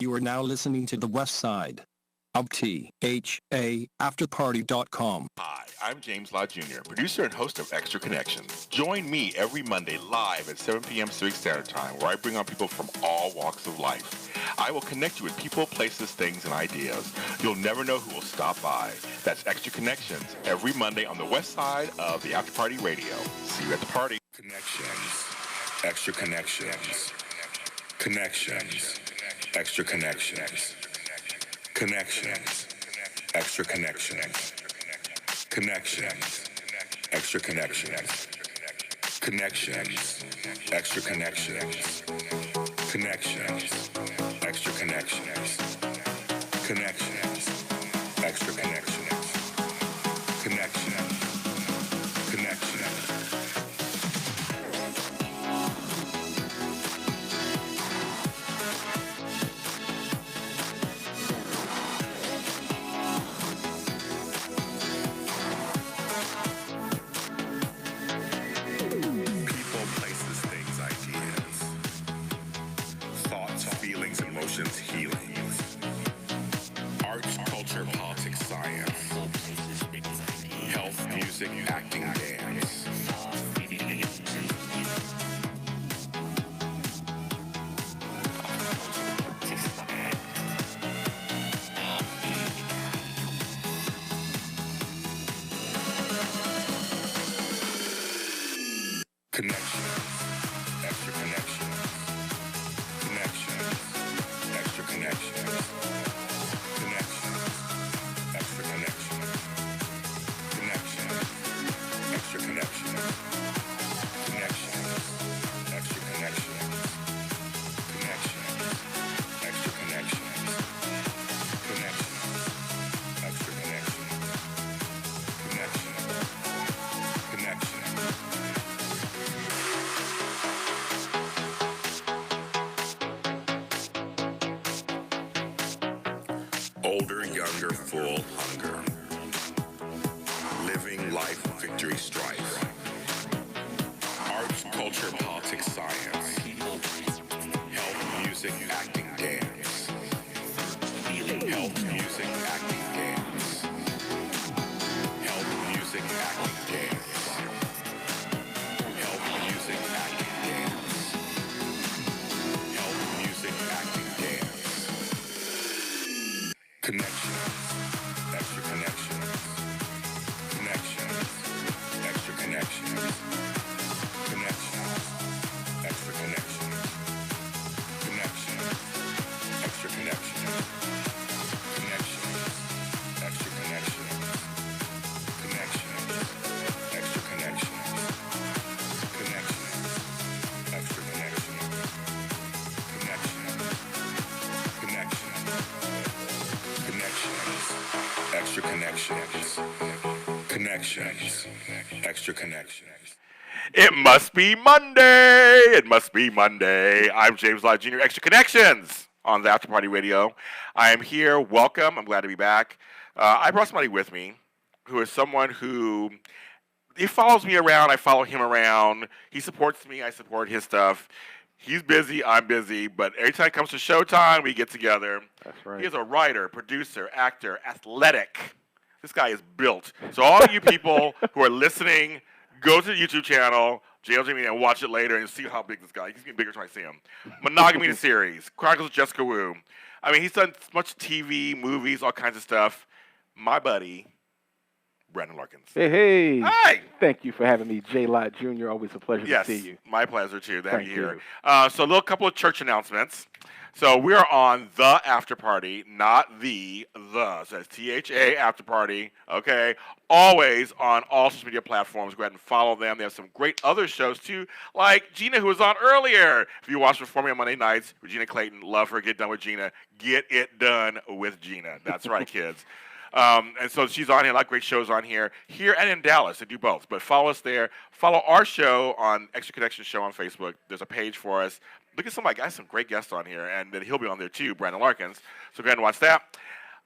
You are now listening to the West Side of THAAfterparty.com. Hi, I'm James Lott Jr., producer and host of Extra Connections. Join me every Monday live at 7 p.m. Pacific Standard Time, where I bring on people from all walks of life. I will connect you with people, places, things, and ideas. You'll never know who will stop by. That's Extra Connections every Monday on the West Side of the After Party Radio. See you at the party. Connections. Extra Connections. Connections. Extra Connections. Connections. Extra Connections. Connections. Extra Connections. Connections. Extra Connections. Connections. Extra Connections. Connections. Extra Connections. Connections. Connections. Emotions, healings, arts, culture, politics, science, health, music, acting, dance. Connection, extra connection, connection. Extra connection. Connection. Extra connection. Connection. Extra connection. Connection. Extra connection. Connection. Extra connection. Connection. Extra connection. Connection. Connection. Older, younger, full hunger. Living life, victory, strife. Arts, culture, politics, science. Health, music, acting, dance. Health, music, acting, dance. Health, music, acting, dance. Health, music, acting, dance. Health, music, acting, dance. Connections, extra connections, connections, extra connections, connections, extra connections, connections, extra connections, connections, extra connections, connections, extra connections, connections, extra connections, connections, connections. Connections, extra connections, connections, extra connections. It must be Monday. It must be Monday. I'm James Lott Jr., Extra Connections on the After Party Radio. I am here. Welcome. I'm glad to be back. I brought somebody with me who is someone who, he follows me around. I follow him around. He supports me. I support his stuff. He's busy, I'm busy, but every time it comes to showtime, we get together. That's right. He is a writer, producer, actor, athletic. This guy is built. So all of you people who are listening, go to the YouTube channel, JLJ, and watch it later and see how big this guy is. He's getting bigger when I see him. Monogamy the series, Chronicles of Jessica Woo. I mean, he's done much TV, movies, all kinds of stuff. My buddy, Brandon Larkins. Hey. Hi. Thank you for having me, J. Lott Jr. Always a pleasure to see you. Yes, my pleasure, too, to have you here. You. So a little couple of church announcements. So we are on the After Party, not the. So it's THA After Party, okay? Always on all social media platforms. Go ahead and follow them. They have some great other shows, too, like Gina, who was on earlier. If you watch Before Me on Monday nights, Regina Clayton, love her. Get Done with Gina. Get it done with Gina. That's right, kids. And so she's on here, a lot of great shows on here and in Dallas. They do both. But follow us there. Follow our show on Extra Connection Show on Facebook. There's a page for us. Look at some great guests on here, and then he'll be on there too, Brandon Larkins. So go ahead and watch that.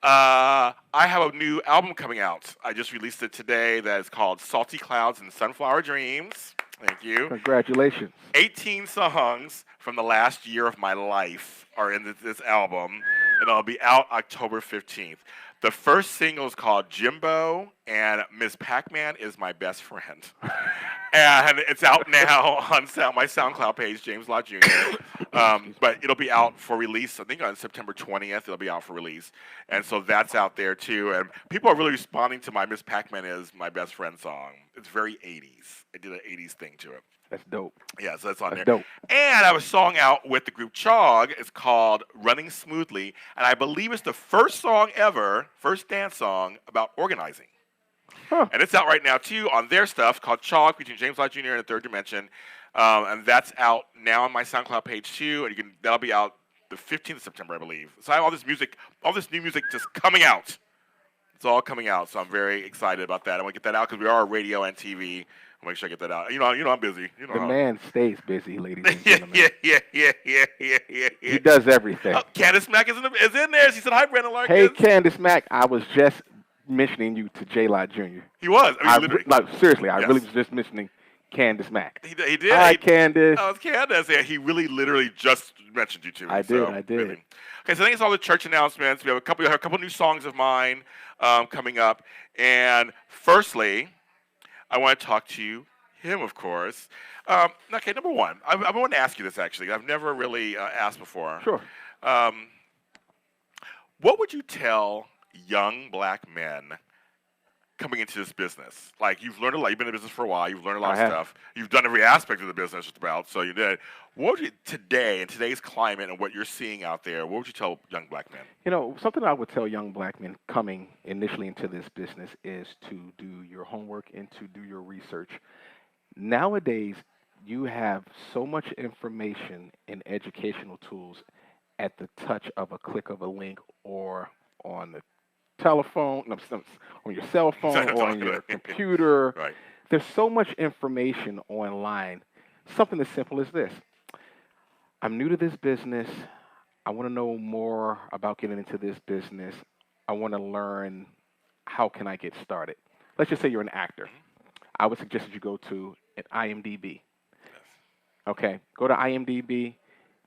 I have a new album coming out. I just released it today that is called Salty Clouds and Sunflower Dreams. Thank you. Congratulations. 18 songs from the last year of my life are in this album, and it'll be out October 15th. The first single is called Jimbo, and Ms. Pac-Man is my best friend. And it's out now on my SoundCloud page, James Lott Jr. But it'll be out for release, I think on September 20th, it'll be out for release. And so that's out there too. And people are really responding to my Miss Pac-Man is my best friend song. It's very 80s. I did an 80s thing to it. That's dope. Yeah, so that's on there. Dope. And I have a song out with the group Chog. It's called Running Smoothly. And I believe it's the first song ever, first dance song about organizing. Huh. And it's out right now, too, on their stuff called Chalk, featuring James Lott Jr. and The Third Dimension. And that's out now on my SoundCloud page, too. And that'll be out the 15th of September, I believe. So I have all this new music just coming out. It's all coming out, so I'm very excited about that. I want to get that out because we are radio and TV. I'll make sure I get that out. You know I'm busy. You know the man stays busy, ladies and yeah, gentlemen. yeah. He does everything. Candace Mack is in there. She said, hi, Brandon Larkins. Hey, Candace Mack, I was just mentioning you to J. Lott Jr. He was. I mean, seriously, I yes. really was just mentioning Candace Mack. He did. Hi, Candace. Oh, it's Candace. Yeah, he really literally just mentioned you to me. I did. Really. Okay, so I think it's all the church announcements. We have a couple new songs of mine coming up. And firstly, I want to talk to him, of course. Okay, number one, I want to ask you this, actually. I've never really asked before. Sure. What would you tell young black men coming into this business? Like, you've learned a lot. You've been in the business for a while. You've learned a lot of stuff. You've done every aspect of the business just about, so you did. What would you, today, in today's climate and what you're seeing out there, what would you tell young black men? You know, something I would tell young black men coming initially into this business is to do your homework and to do your research. Nowadays, you have so much information and educational tools at the touch of a click of a link or on the telephone, on your cell phone or on your computer. Right. There's so much information online. Something as simple as this. I'm new to this business. I want to know more about getting into this business. I want to learn how can I get started. Let's just say you're an actor. I would suggest that you go to an IMDb. Okay, go to IMDb.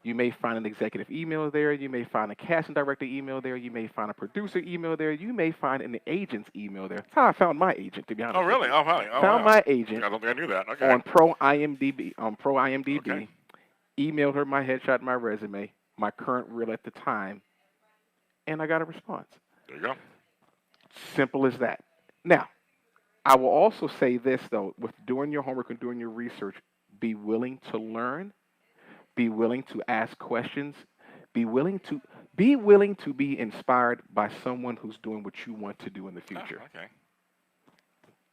You may find an executive email there. You may find a casting director email there. You may find a producer email there. You may find an agent's email there. That's how I found my agent, to be honest. Oh, really? Oh, really? Oh, found my agent. I don't think I knew that. Okay. On Pro IMDb. Okay. Emailed her my headshot and my resume, my current reel at the time, and I got a response. There you go. Simple as that. Now, I will also say this, though, with doing your homework and doing your research, be willing to learn, be willing to ask questions, be willing to be inspired by someone who's doing what you want to do in the future. Oh, okay.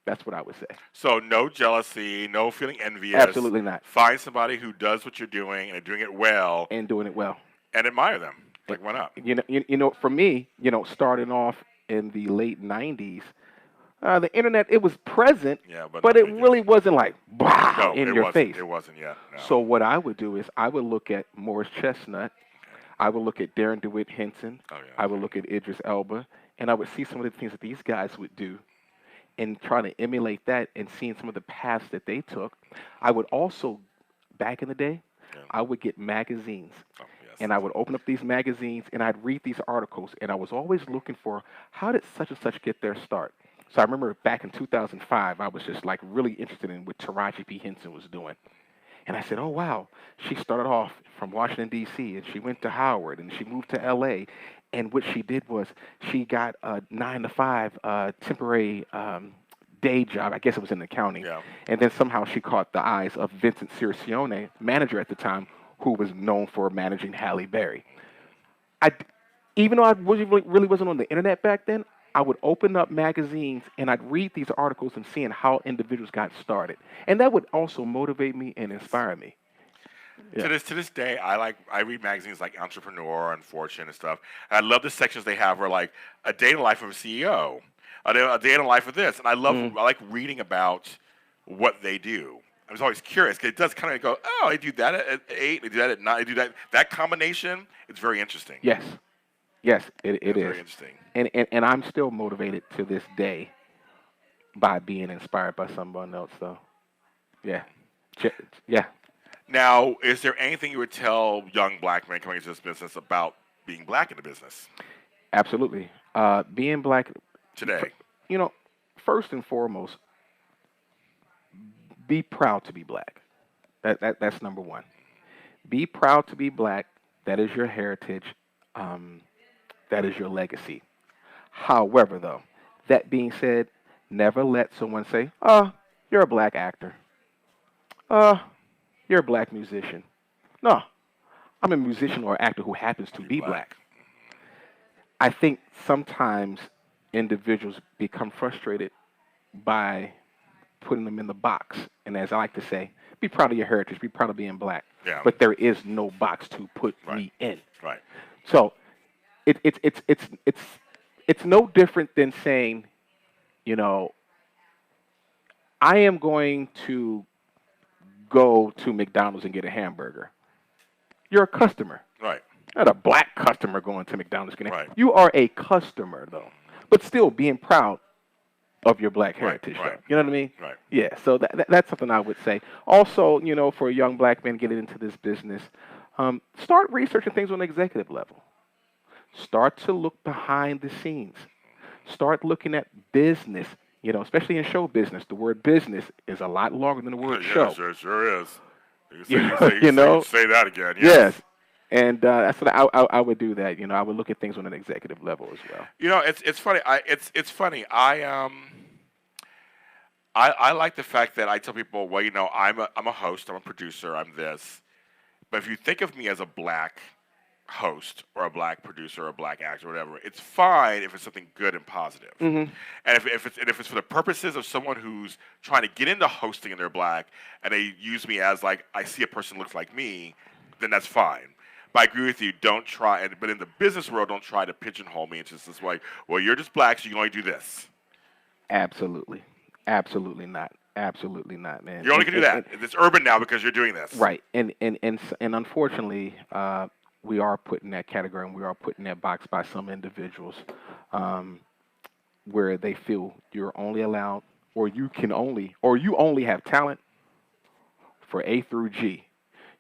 That's what I would say. So no jealousy, no feeling envious. Absolutely not. Find somebody who does what you're doing and doing it well. And doing it well. And admire them. Like, why not? You know, for me, starting off in the late 90s, the internet, it was present, but it really wasn't like, wow, in your face. It wasn't yet. No. So what I would do is I would look at Morris Chestnut. I would look at Darren DeWitt Henson. I would look at Idris Elba. And I would see some of the things that these guys would do and try to emulate that and seeing some of the paths that they took. I would also, back in the day, I would get magazines. And I would open up these magazines and I'd read these articles. And I was always looking for, how did such and such get their start? So I remember back in 2005, I was just like really interested in what Taraji P. Henson was doing. And I said, oh, wow, she started off from Washington, D.C., and she went to Howard, and she moved to L.A., and what she did was she got a 9-to-5 temporary day job. I guess it was in accounting. Yeah. And then somehow she caught the eyes of Vincent Sircione, manager at the time, who was known for managing Halle Berry. Even though I really wasn't on the internet back then, I would open up magazines and I'd read these articles and seeing how individuals got started. And that would also motivate me and inspire me. Yeah. To this day, I read magazines like Entrepreneur and Fortune and stuff. And I love the sections they have where like a day in the life of a CEO, a day in the life of this. And I like reading about what they do. I was always curious because it does kind of go, oh, they do that at 8, they do that at 9, they do that. That combination, it's very interesting. Yes. Yes, it is. Very interesting. And I'm still motivated to this day by being inspired by someone else, though. Yeah. Yeah. Now, is there anything you would tell young black men coming into this business about being black in the business Absolutely. Being black today? First and foremost, be proud to be black. That's number one. Be proud to be black. That is your heritage. That is your legacy. However, though, that being said, never let someone say, "Oh, you're a black actor. You're a black musician." No, I'm a musician or actor who happens to be black. I think sometimes individuals become frustrated by putting them in the box. And as I like to say, be proud of your heritage, be proud of being black. Yeah. But there is no box to put me in. Right. So it's no different than saying, I am going to go to McDonald's and get a hamburger. You're a customer. Right. Not a black customer going to McDonald's. Right. You are a customer, though. But still being proud of your black heritage. Right. You know what I mean? Right. Yeah, so that's something I would say. Also, for a young black man getting into this business, start researching things on the executive level. Start to look behind the scenes. Start looking at business. Especially in show business, the word business is a lot longer than the word show. Sure is. Say that again. Yes. And that's what I would do. That I would look at things on an executive level as well. It's funny. It's funny. I like the fact that I tell people, well, I'm a host, I'm a producer, I'm this. But if you think of me as a black host or a black producer or a black actor or whatever, it's fine if it's something good and positive. Mm-hmm. And if it's for the purposes of someone who's trying to get into hosting and they're black and they use me as like, I see a person looks like me, then that's fine. But I agree with you. Don't try. But in the business world, don't try to pigeonhole me into this way. Well, you're just black, so you can only do this. Absolutely not. Absolutely not, man. You only can do that. It's urban now because you're doing this. Right. And unfortunately, we are put in that category and we are put in that box by some individuals, where they feel you're only allowed, or you only have talent for A through G.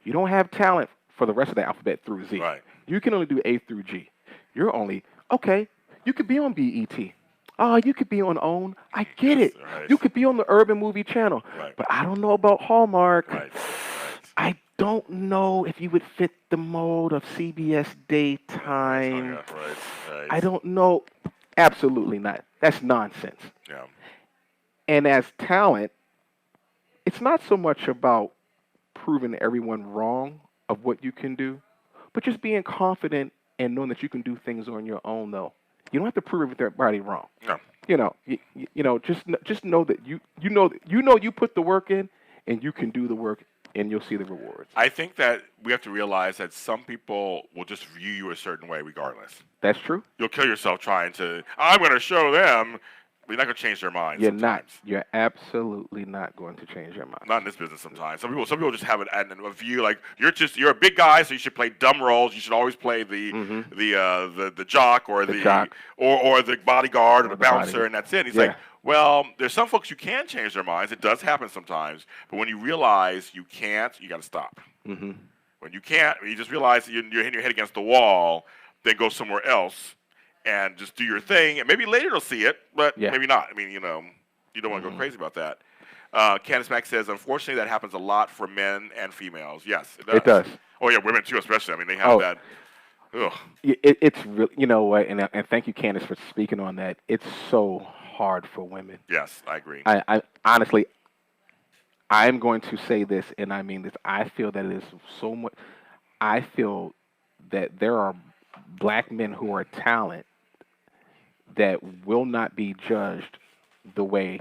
You don't have talent for the rest of the alphabet through Z. Right. You can only do A through G. You're only, okay, you could be on BET. You could be on OWN. I get it. Right. You could be on the Urban Movie Channel. Right. But I don't know about Hallmark. Right. I don't know if you would fit the mold of CBS daytime. Right. I don't know. Absolutely not. That's nonsense. Yeah. And as talent, it's not so much about proving everyone wrong of what you can do, but just being confident and knowing that you can do things on your own, though. You don't have to prove everybody wrong. No. Just know that you put the work in, and you can do the work, and you'll see the rewards. I think that we have to realize that some people will just view you a certain way regardless. That's true. You'll kill yourself trying to, I'm going to show them. But you're not going to change their minds. You're sometimes. not. You're absolutely not going to change your mind. Not in this business sometimes. Some people just have a view like you're a big guy, so you should play dumb roles. You should always play the jock or the bodyguard or the bouncer, and that's it. He's like, well, there's some folks you can change their minds. It does happen sometimes, but when you realize you can't, you got to stop. Mm-hmm. When you can't, when you just realize that you're hitting your head against the wall, then go somewhere else and just do your thing. And maybe later they'll see it, but maybe not. I mean, you don't want to go crazy about that. Candace Mack says, unfortunately, that happens a lot for men and females. Yes, it does. It does. Oh, yeah, women too, especially. I mean, they have that. Ugh. It's really, you know what, and thank you, Candace, for speaking on that. It's so hard for women. Yes, I agree. I honestly, I'm going to say this, and I mean this. I feel that it is so much. I feel that there are black men who are talent that will not be judged the way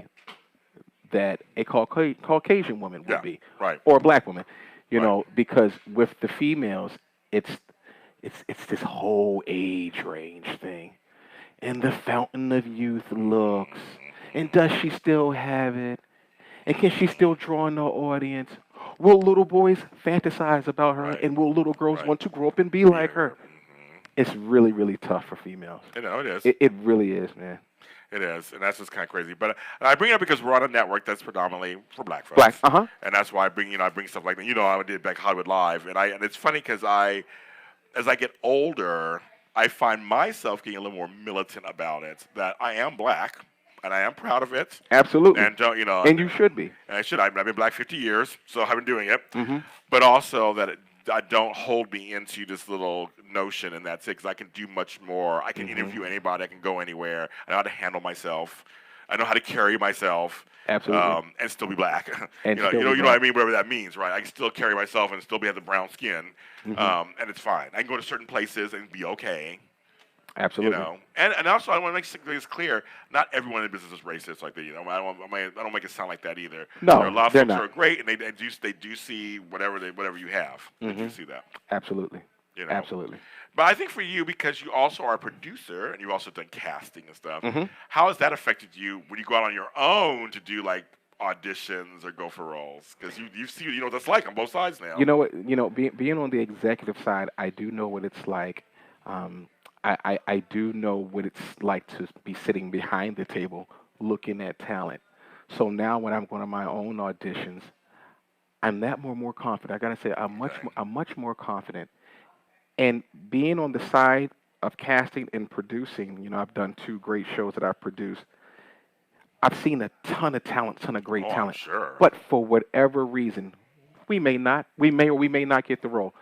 that a Caucasian woman would be, right, or a black woman, you know, because with the females, it's this whole age range thing, and the fountain of youth looks, and does she still have it, and can she still draw in the audience? Will little boys fantasize about her, and will little girls want to grow up and be like her? It's really, really tough for females. I know it is. It really is, man. It is, and that's just kind of crazy. But I bring it up because we're on a network that's predominantly for black Black. folks, Uh-huh. and that's why I bring stuff like that. I did back Hollywood Live, and it's funny because as I get older, I find myself getting a little more militant about it. That I am black, and I am proud of it. Absolutely. And don't And you should be. And I should. I've been black 50 years, so I've been doing it. Mm-hmm. But also that I don't hold me into this little notion, and that's it. Because I can do much more. I can interview anybody. I can go anywhere. I know how to handle myself. I know how to carry myself. Absolutely. And still be black. And you know what I mean, whatever that means, right? I can still carry myself and still have the brown skin, and it's fine. I can go to certain places and be okay. Absolutely. And also I want to make this clear: not everyone in business is racist like that. I don't make it sound like that either. No, there are a lot of they're folks not. who are great, and they do see whatever you have. They do see that. Absolutely. Absolutely. But I think for you, because you also are a producer and you've also done casting and stuff, Mm-hmm. how has that affected you when you go out on your own to do like auditions or go for roles? Because you see what that's like on both sides now. You know what? Being on the executive side, I do know what it's like. I do know what it's like to be sitting behind the table looking at talent. So now when I'm going to my own auditions, I'm that more confident. I gotta say, I'm much more confident. And being on the side of casting and producing, I've done 2 great shows that I've produced. I've seen a ton of talent, ton of great talent. Sure. But for whatever reason, we may or we may not get the role.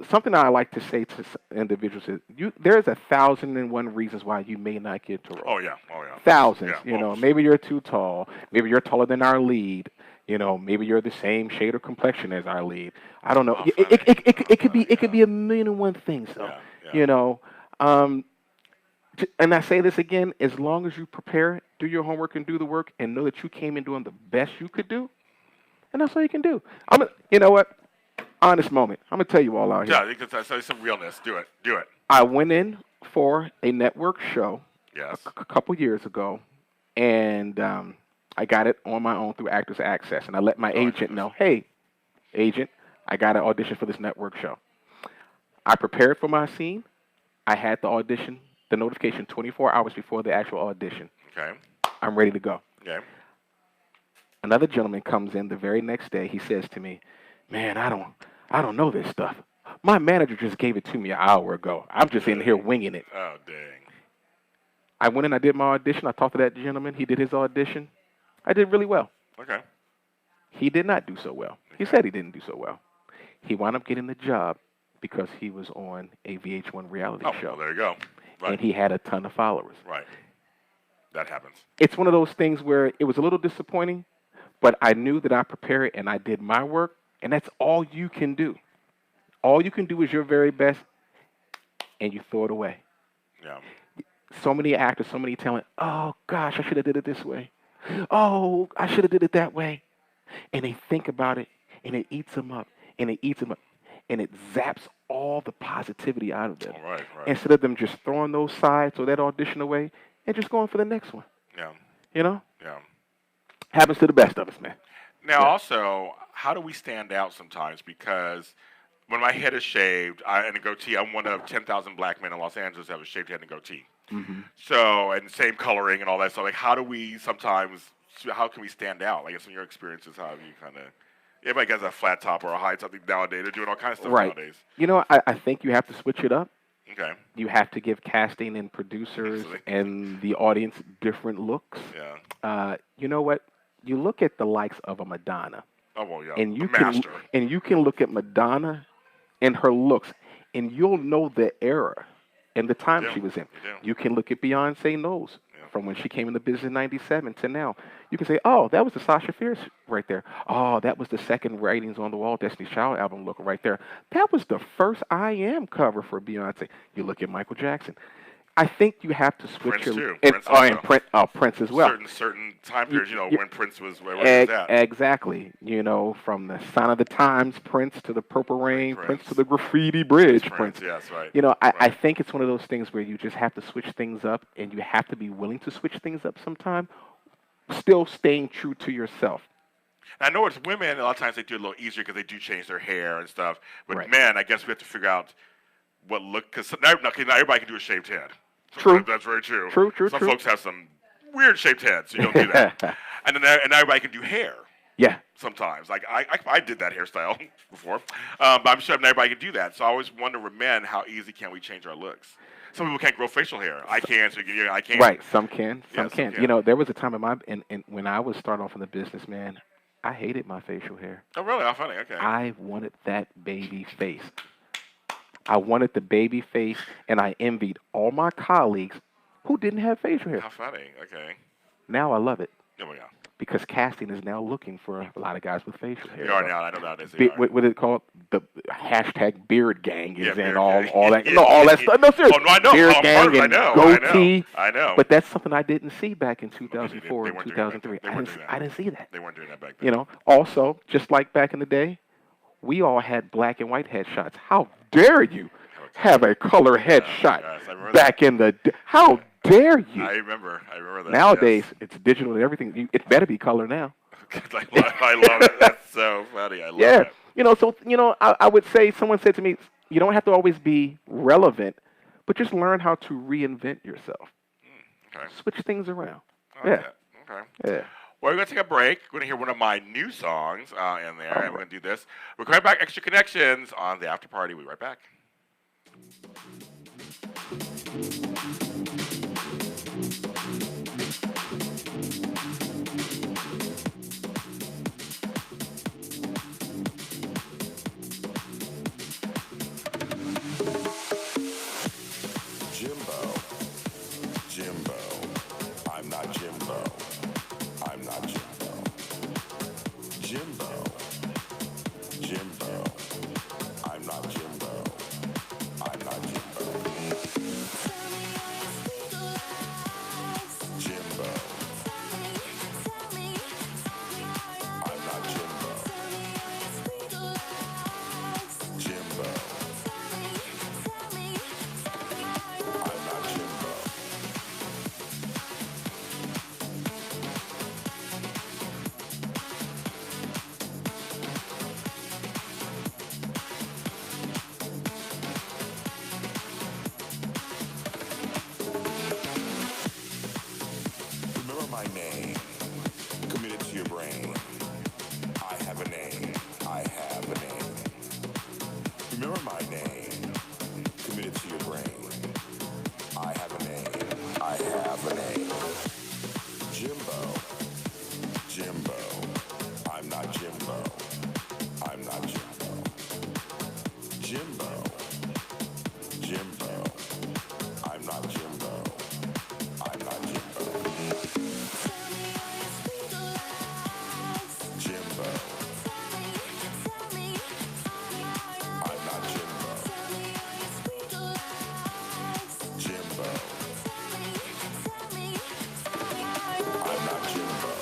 Something I like to say to individuals is, there's 1,001 reasons why you may not get the role. Oh yeah. Thousands. Yeah, Maybe you're too tall. Maybe you're taller than our lead. Maybe you're the same shade of complexion as our lead. I don't know. It could be a million and one things. Though. Yeah. And I say this again: as long as you prepare, do your homework, and do the work, and know that you came in doing the best you could do, and that's all you can do. You know what? Honest moment. I'm gonna tell you all out here. Yeah, because that's some realness. Do it. I went in for a network show. Yes. A couple years ago, and I got it on my own through Actors Access, and I let my agent know, hey, agent, I got an audition for this network show. I prepared for my scene. I had the notification 24 hours before the actual audition. Okay. I'm ready to go. Okay. Another gentleman comes in the very next day. He says to me, man, I don't know this stuff. My manager just gave it to me an hour ago. I'm just in here winging it. Oh, dang. I went in, I did my audition. I talked to that gentleman. He did his audition. I did really well. Okay. He did not do so well. He said he didn't do so well. He wound up getting the job because he was on a VH1 reality show. Well, there you go. Right. And he had a ton of followers. Right. That happens. It's one of those things where it was a little disappointing, but I knew that I prepared and I did my work, and that's all you can do. All you can do is your very best, and you throw it away. Yeah. So many actors, so many talent. Oh, gosh, I should have did it this way. Oh, I should have did it that way. And they think about it, and it eats them up, and it eats them up, and it zaps all the positivity out of them. Right. Instead of them just throwing those sides or that audition away and just going for the next one. Yeah. Yeah. Happens to the best of us, man. Now, also, how do we stand out sometimes? Because when my head is shaved and a goatee, I'm one of 10,000 black men in Los Angeles that have a shaved head and a goatee. Mm-hmm. So, and same coloring and all that stuff. Like, how can we stand out? Like, in your experiences, how have you kind of, everybody has a flat top or a high top nowadays. They're doing all kinds of stuff nowadays. I think you have to switch it up. Okay. You have to give casting and producers and the audience different looks. Yeah. You know what? You look at the likes of a Madonna. Oh, well, yeah. And you can look at Madonna and her looks, and you'll know the era and the time she was in. You can look at Beyonce Knowles from when she came in the business in '97 to now. You can say, oh, that was the Sasha Fierce right there. Oh, that was the second Writings on the Wall Destiny's Child album look right there. That was the first I Am cover for Beyonce. You look at Michael Jackson. I think you have to switch Prince as well. Certain time periods, when Prince was where he was at. Exactly. From the Sign of the Times Prince to the Purple Rain Prince to the Graffiti Bridge Prince. Yes, right. I think it's one of those things where you just have to switch things up, and you have to be willing to switch things up sometime, still staying true to yourself. I know it's women, a lot of times they do it a little easier because they do change their hair and stuff. But men, I guess we have to figure out what look, because not everybody can do a shaved head. True. That's very true. True. Some folks have some weird shaped heads, so you don't do that. and everybody can do hair. Yeah. Sometimes, like I did that hairstyle before, but I'm sure not everybody can do that. So I always wonder with men, how easy can we change our looks? Some people can't grow facial hair. I can, so I can't. Right. Some can. Some can. You know, there was a time in when I was starting off in the business, man, I hated my facial hair. Oh, really? How funny. Okay. I wanted that baby face. I wanted the baby face, and I envied all my colleagues who didn't have facial hair. How funny. Okay. Now I love it. There we go. Because casting is now looking for a lot of guys with facial hair. They are now. I know that is. What is it called? The hashtag beard gang is in all that. Yeah, No, all that stuff. No, seriously. Oh, no, I know. Beard gang and goatee. I know. But that's something I didn't see back in 2004 and 2003. I didn't see that. They weren't doing that back then. You know. Also, just like back in the day, we all had black and white headshots. How dare you have a color headshot back in the day? How dare you? I remember that. Nowadays, it's digital and everything. It better be color now. I love it. That's so funny. I love it. You know, so, you know, I would say, someone said to me, you don't have to always be relevant, but just learn how to reinvent yourself. Okay. Switch things around. Okay. Yeah. Well, we're going to take a break. We're going to hear one of my new songs in there, and we're going to do this. We're coming back, Extra Connections on the After Party. We'll be right back. Jimbo, I'm not Jimbo. I'm not Jimbo. Jimbo, I'm not Jimbo. I'm not Jimbo. Jimbo, I'm not Jimbo. Jimbo, I'm not Jimbo. Remember my name, committed to your brain. I have a name, I have a name. Remember my name, committed to your brain. I have a name, I have a name. Jimbo, I'm not Jimbo. I'm not Jimbo. Jimbo, I'm not Jimbo. I'm not Jimbo. Jimbo, I'm not Jimbo. Jimbo, I'm not Jimbo.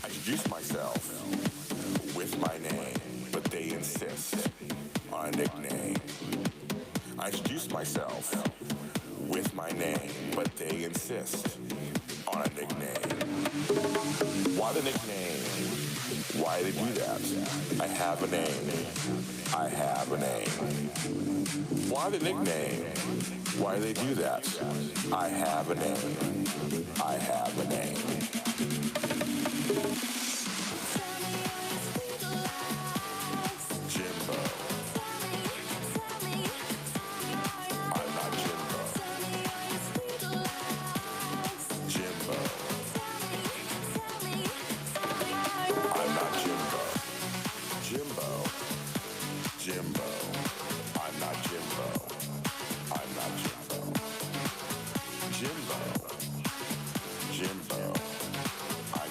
I introduce myself with my name, but they insist on a nickname. I introduce myself with my name, but they insist on a nickname. Why the nickname? Why they do that? I have a name. I have a name. Why the nickname? Why they do that? I have a name. I have a name. Jimbo, I'm not Jimbo. Jimbo, I'm not Jimbo. Jimbo, I'm not Jimbo. I'm not Jimbo. Jimbo, I'm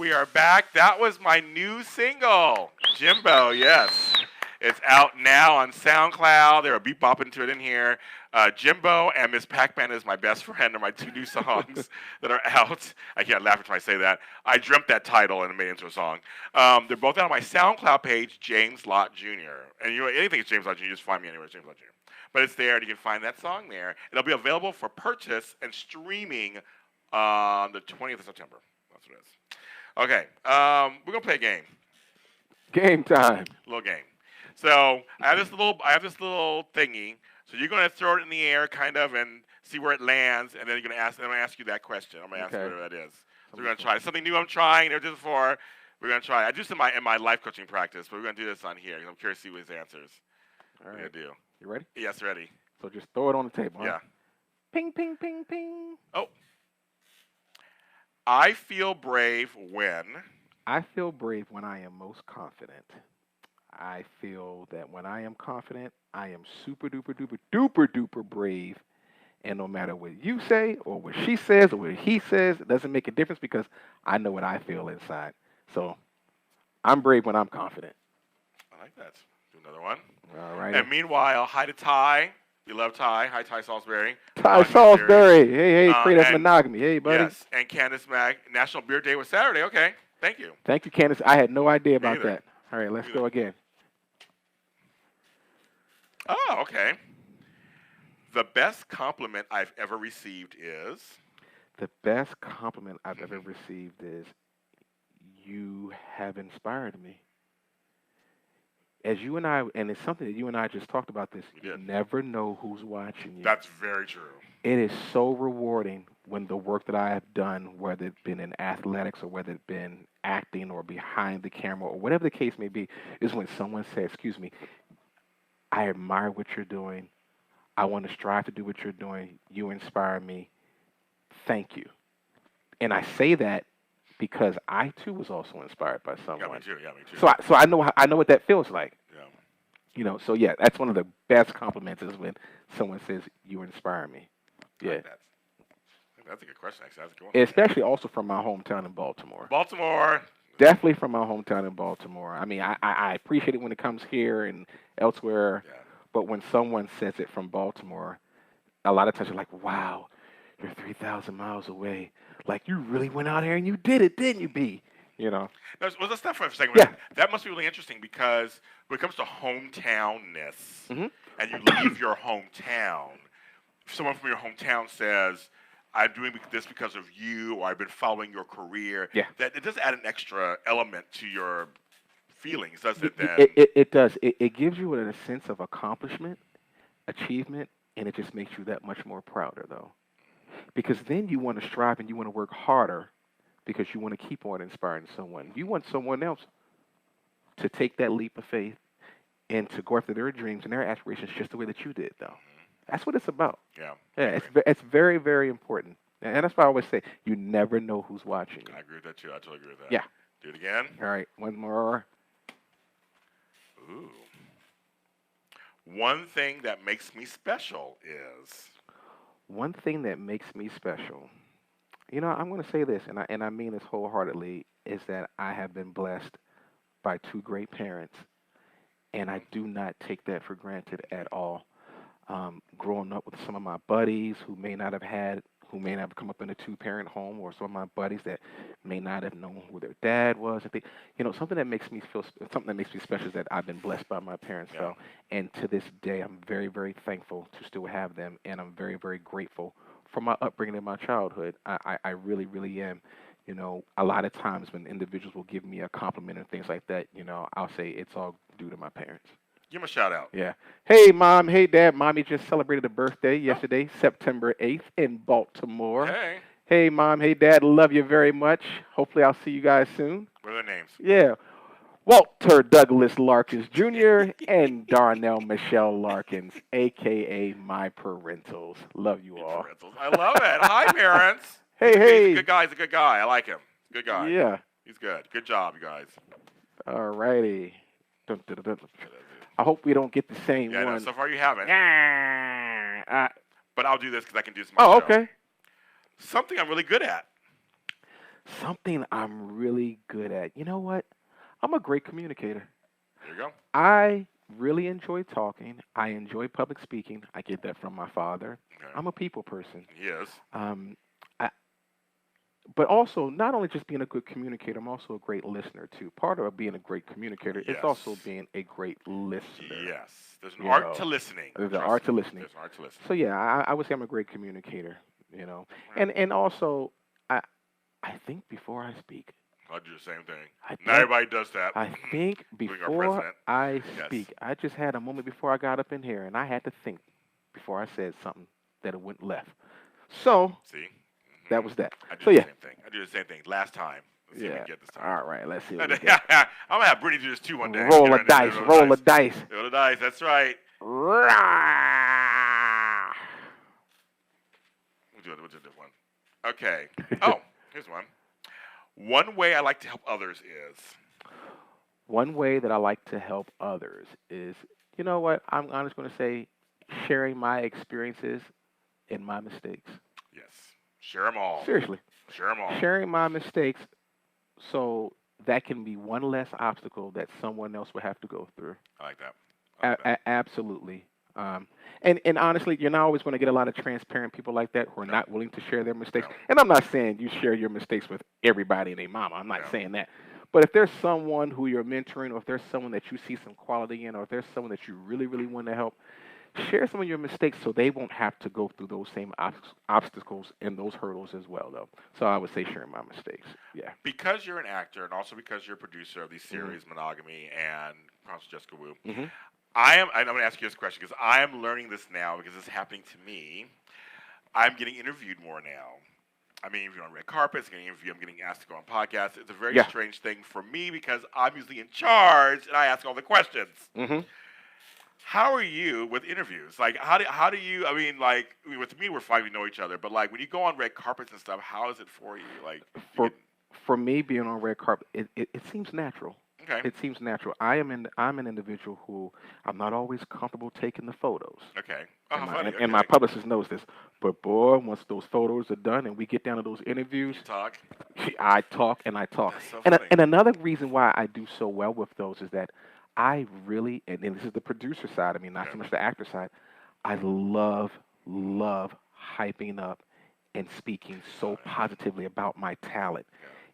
we are back. That was my new single, Jimbo, yes. It's out now on SoundCloud. There are beat bopping to it in here. Jimbo and Miss Pac-Man is my best friend are my two new songs that are out. I can't laugh until I say that. I dreamt that title and it made it into a song. They're both out on my SoundCloud page, James Lott Jr. And you know, anything is James Lott Jr., just find me anywhere, James Lott Jr. But it's there, and you can find that song there. It'll be available for purchase and streaming on the 20th of September. That's what it is. Okay, we're gonna play a game. Game time. Little game. So I have this little thingy. So you're gonna throw it in the air, kind of, and see where it lands, and then I'm gonna ask you that question. I'm gonna ask you whatever that is. So we're gonna try something new. I'm trying. Never did before. We're gonna try. I do this in my life coaching practice, but we're gonna do this on here. I'm curious to see what his answers. All right. We're gonna do. You ready? Yes, ready. So just throw it on the table. Yeah. Huh? Ping, ping, ping, ping. Oh. I feel brave when. I feel brave when I am most confident. I feel that when I am confident, I am super duper duper duper duper brave. And no matter what you say or what she says or what he says, it doesn't make a difference because I know what I feel inside. So I'm brave when I'm confident. I like that. Do another one. All right. And meanwhile, hi to Ty. We love Ty. Hi, Ty Salisbury. Ty Salisbury. Hey, create us Monogamy. Hey, buddy. Yes, and Candace Mack. National Beer Day was Saturday. Okay, thank you. Thank you, Candace. I had no idea about that. All right, let's go again. Oh, okay. The best compliment I've ever received is? The best compliment I've ever received is, you have inspired me. As you and I, and it's something that you and I just talked about this, you never know who's watching you. That's very true. It is so rewarding when the work that I have done, whether it's been in athletics or whether it's been acting or behind the camera or whatever the case may be, is when someone says, excuse me, I admire what you're doing. I want to strive to do what you're doing. You inspire me. Thank you. And I say that because I too was also inspired by someone. Yeah, me too. Yeah, me too. So I know what that feels like. Yeah. You know, so yeah, that's one of the best compliments is when someone says you inspire me. Yeah. That's a good question, actually. That's a good one. Especially also from my hometown in Baltimore. Baltimore. Definitely from my hometown in Baltimore. I mean, I appreciate it when it comes here and elsewhere. Yeah. But when someone says it from Baltimore, a lot of times you're like, wow, you're 3,000 miles away. Like, you really went out here and you did it, didn't you, B? You know? Well, let's stop for a second. Yeah. That must be really interesting because when it comes to hometownness and you leave your hometown, if someone from your hometown says, I'm doing this because of you, or I've been following your career, that it does add an extra element to your feelings, doesn't it, then? It does. It gives you a sense of accomplishment, achievement, and it just makes you that much more prouder, though. Because then you want to strive and you want to work harder because you want to keep on inspiring someone. You want someone else to take that leap of faith and to go after their dreams and their aspirations just the way that you did, though. That's what it's about. Yeah. Yeah, it's very, very important. And that's why I always say, you never know who's watching you. I agree with that, too. I totally agree with that. Yeah. Do it again. All right, one more. Ooh. One thing that makes me special is? One thing that makes me special, you know, I'm going to say this, and I mean this wholeheartedly, is that I have been blessed by two great parents, and I do not take that for granted at all. Growing up with some of my buddies who may not have come up in a two-parent home, or some of my buddies that may not have known who their dad was. I think, you know, something that makes me special is that I've been blessed by my parents. Yeah. And to this day, I'm very, very thankful to still have them, and I'm very, very grateful for my upbringing in my childhood. I really, really am. You know, a lot of times when individuals will give me a compliment and things like that, you know, I'll say it's all due to my parents. Give him a shout out. Yeah. Hey, Mom. Hey, Dad. Mommy just celebrated a birthday yesterday, September 8th in Baltimore. Hey. Hey, Mom. Hey, Dad. Love you very much. Hopefully I'll see you guys soon. What are their names? Yeah. Walter Douglas Larkins Jr. and Darnell Michelle Larkins, a.k.a. my parentals. Love you all. Parentals. I love it. Hi, parents. Hey. He's a good guy. He's a good guy. I like him. Good guy. Yeah. He's good. Good job, you guys. All righty. I hope we don't get the same one. No, so far you haven't. But I'll do this because I can do this myself. Oh, okay. Something I'm really good at. Something I'm really good at. You know what? I'm a great communicator. There you go. I really enjoy talking. I enjoy public speaking. I get that from my father. Okay. I'm a people person. Yes. I, but also, not only just being a good communicator, I'm also a great listener too. Part of being a great communicator is also being a great listener. Yes. There's an art to listening. There's an art to listening. There's an art to listening. So yeah, I would say I'm a great communicator. And also, I think before I speak. I'll do the same thing. Not everybody does that. I think before I speak, I just had a moment before I got up in here, and I had to think before I said something that it went left. So, see, that was that. I do so the yeah, same thing. I do the same thing. Last time. Let's see if we can get this time. All right, let's see. What we get. I'm gonna have Brittany do this too one day. Roll a dice. Roll a dice. Roll a dice. That's right. We'll do a different one. Okay. Oh, here's one. One way I like to help others is. One way that I like to help others is, you know what? I'm just going to say, sharing my experiences and my mistakes. Yes. Share them all. Seriously. Share them all. Sharing my mistakes so that can be one less obstacle that someone else would have to go through. I like that. Absolutely. And honestly, you're not always going to get a lot of transparent people like that who are not willing to share their mistakes. And I'm not saying you share your mistakes with everybody and their mama. I'm not saying that. But if there's someone who you're mentoring, or if there's someone that you see some quality in, or if there's someone that you really, really want to help, share some of your mistakes so they won't have to go through those same obstacles and those hurdles as well, though. So I would say sharing my mistakes. Yeah. Because you're an actor, and also because you're a producer of these series, Monogamy and Chronicles of Jessica Woo, I'm going to ask you this question because I am learning this now because it's happening to me. I'm getting interviewed more now. I'm getting interviewed on red carpets. I'm getting asked to go on podcasts. It's a very strange thing for me because I'm usually in charge and I ask all the questions. How are you with interviews? Like, how do you? With me, we're fine. We know each other. But like, when you go on red carpets and stuff, how is it for you? Like, for me, being on red carpet, it seems natural. Okay. It seems natural. I'm an individual who I'm not always comfortable taking the photos. Okay. And my publicist knows this. But boy, once those photos are done and we get down to those interviews, I talk and I talk. That's so and another reason why I do so well with those is that I really, and this is the producer side of me, not so much the actor side, I love hyping up and speaking so positively about my talent.